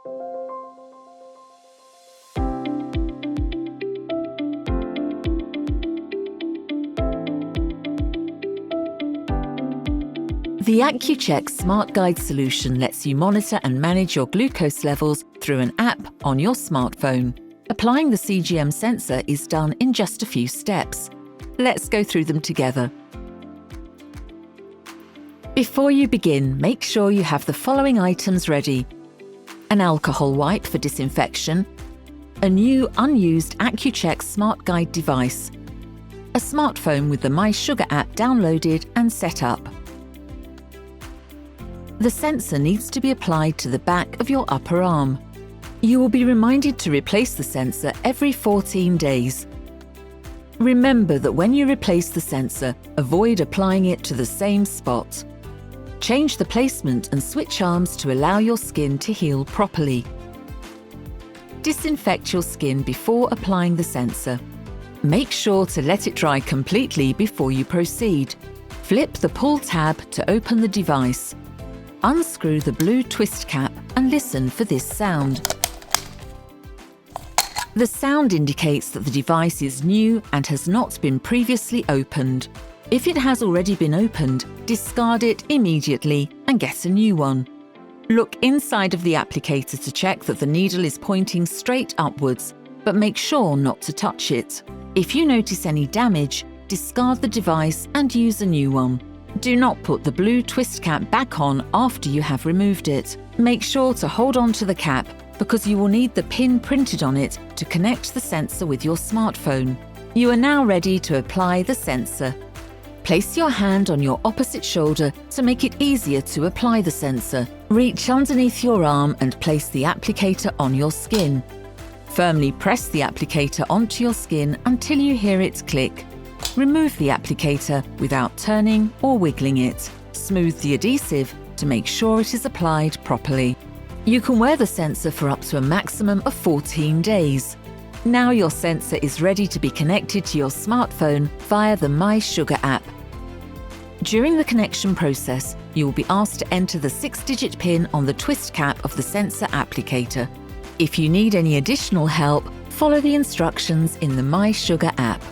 The Accu-Chek SmartGuide solution lets you monitor and manage your glucose levels through an app on your smartphone. Applying the CGM sensor is done in just a few steps. Let's go through them together. Before you begin, make sure you have the following items ready: an alcohol wipe for disinfection, a new unused Accu-Chek SmartGuide device, a smartphone with the mySugr app downloaded and set up. The sensor needs to be applied to the back of your upper arm. You will be reminded to replace the sensor every 14 days. Remember that when you replace the sensor, avoid applying it to the same spot. Change the placement and switch arms to allow your skin to heal properly. Disinfect your skin before applying the sensor. Make sure to let it dry completely before you proceed. Flip the pull tab to open the device. Unscrew the blue twist cap and listen for this sound. The sound indicates that the device is new and has not been previously opened. If it has already been opened, discard it immediately and get a new one. Look inside of the applicator to check that the needle is pointing straight upwards, but make sure not to touch it. If you notice any damage, discard the device and use a new one. Do not put the blue twist cap back on after you have removed it. Make sure to hold on to the cap because you will need the pin printed on it to connect the sensor with your smartphone. You are now ready to apply the sensor. Place your hand on your opposite shoulder to make it easier to apply the sensor. Reach underneath your arm and place the applicator on your skin. Firmly press the applicator onto your skin until you hear it click. Remove the applicator without turning or wiggling it. Smooth the adhesive to make sure it is applied properly. You can wear the sensor for up to a maximum of 14 days. Now your sensor is ready to be connected to your smartphone via the mySugr app. During the connection process, you will be asked to enter the 6-digit PIN on the twist cap of the sensor applicator. If you need any additional help, follow the instructions in the mySugr app.